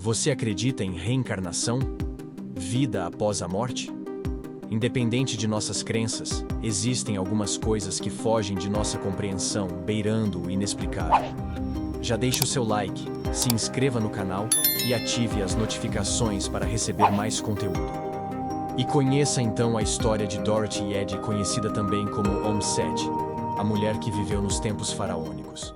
Você acredita em reencarnação? Vida após a morte? Independente de nossas crenças, existem algumas coisas que fogem de nossa compreensão, beirando o inexplicável. Já deixe o seu like, se inscreva no canal e ative as notificações para receber mais conteúdo. E conheça então a história de Dorothy Eddy, conhecida também como Om-Set, a mulher que viveu nos tempos faraônicos.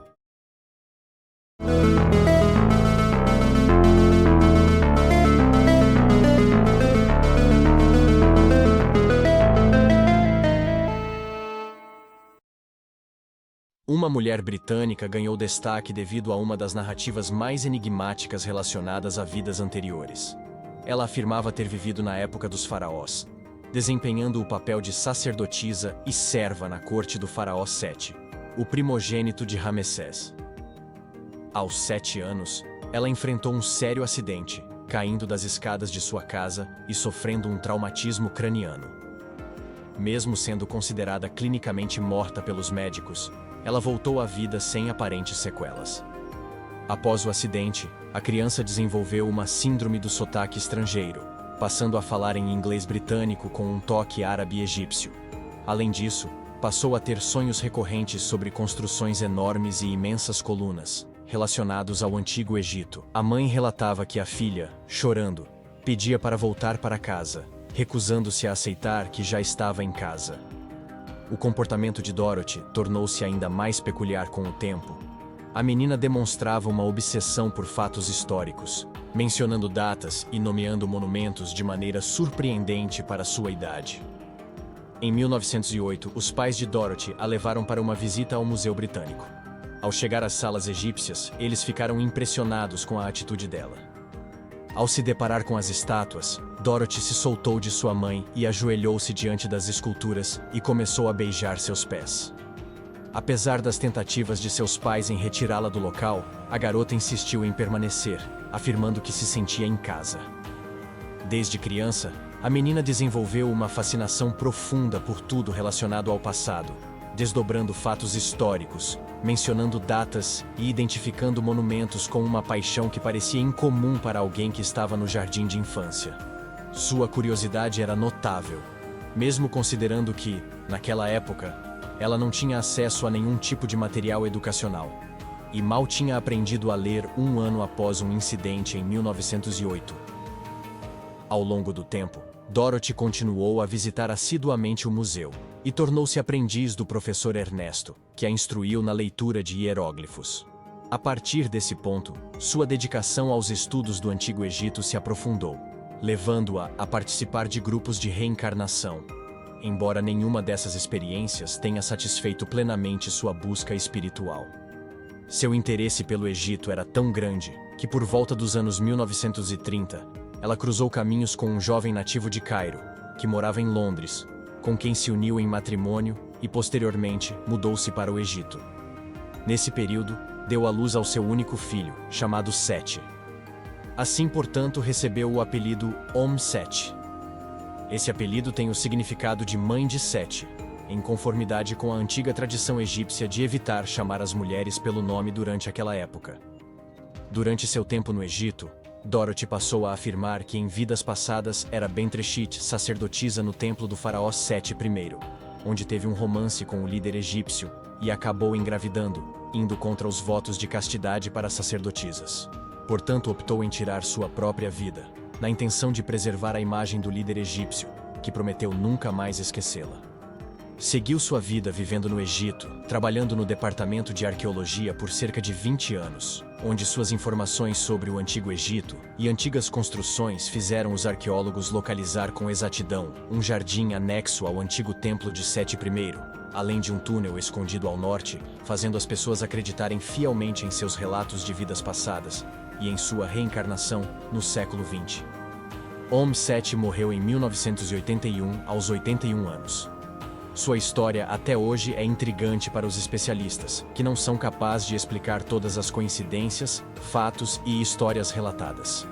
Uma mulher britânica ganhou destaque devido a uma das narrativas mais enigmáticas relacionadas a vidas anteriores. Ela afirmava ter vivido na época dos faraós, desempenhando o papel de sacerdotisa e serva na corte do faraó Sete, o primogênito de Ramessés. Aos 7 anos, ela enfrentou um sério acidente, caindo das escadas de sua casa e sofrendo um traumatismo craniano. Mesmo sendo considerada clinicamente morta pelos médicos, ela voltou à vida sem aparentes sequelas. Após o acidente, a criança desenvolveu uma síndrome do sotaque estrangeiro, passando a falar em inglês britânico com um toque árabe egípcio. Além disso, passou a ter sonhos recorrentes sobre construções enormes e imensas colunas, relacionados ao Antigo Egito. A mãe relatava que a filha, chorando, pedia para voltar para casa, recusando-se a aceitar que já estava em casa. O comportamento de Dorothy tornou-se ainda mais peculiar com o tempo. A menina demonstrava uma obsessão por fatos históricos, mencionando datas e nomeando monumentos de maneira surpreendente para sua idade. Em 1908, os pais de Dorothy a levaram para uma visita ao Museu Britânico. Ao chegar às salas egípcias, eles ficaram impressionados com a atitude dela. Ao se deparar com as estátuas, Dorothy se soltou de sua mãe e ajoelhou-se diante das esculturas e começou a beijar seus pés. Apesar das tentativas de seus pais em retirá-la do local, a garota insistiu em permanecer, afirmando que se sentia em casa. Desde criança, a menina desenvolveu uma fascinação profunda por tudo relacionado ao passado, desdobrando fatos históricos, mencionando datas e identificando monumentos com uma paixão que parecia incomum para alguém que estava no jardim de infância. Sua curiosidade era notável, mesmo considerando que, naquela época, ela não tinha acesso a nenhum tipo de material educacional, e mal tinha aprendido a ler um ano após um incidente em 1908. Ao longo do tempo, Dorothy continuou a visitar assiduamente o museu e tornou-se aprendiz do professor Ernesto, que a instruiu na leitura de hieróglifos. A partir desse ponto, sua dedicação aos estudos do Antigo Egito se aprofundou, levando-a a participar de grupos de reencarnação, embora nenhuma dessas experiências tenha satisfeito plenamente sua busca espiritual. Seu interesse pelo Egito era tão grande que, por volta dos anos 1930, ela cruzou caminhos com um jovem nativo de Cairo, que morava em Londres, com quem se uniu em matrimônio e, posteriormente, mudou-se para o Egito. Nesse período, deu à luz ao seu único filho, chamado Sete. Assim, portanto, recebeu o apelido Om-Set. Esse apelido tem o significado de mãe de Sete, em conformidade com a antiga tradição egípcia de evitar chamar as mulheres pelo nome durante aquela época. Durante seu tempo no Egito, Dorothy passou a afirmar que em vidas passadas era Bentreshit, sacerdotisa no templo do faraó Sete I, onde teve um romance com o líder egípcio e acabou engravidando, indo contra os votos de castidade para sacerdotisas. Portanto, optou em tirar sua própria vida, na intenção de preservar a imagem do líder egípcio, que prometeu nunca mais esquecê-la. Seguiu sua vida vivendo no Egito, trabalhando no departamento de arqueologia por cerca de 20 anos, onde suas informações sobre o Antigo Egito e antigas construções fizeram os arqueólogos localizar com exatidão um jardim anexo ao antigo templo de Sete I, além de um túnel escondido ao norte, fazendo as pessoas acreditarem fielmente em seus relatos de vidas passadas e em sua reencarnação no século XX. Om-Set morreu em 1981, aos 81 anos. Sua história até hoje é intrigante para os especialistas, que não são capazes de explicar todas as coincidências, fatos e histórias relatadas.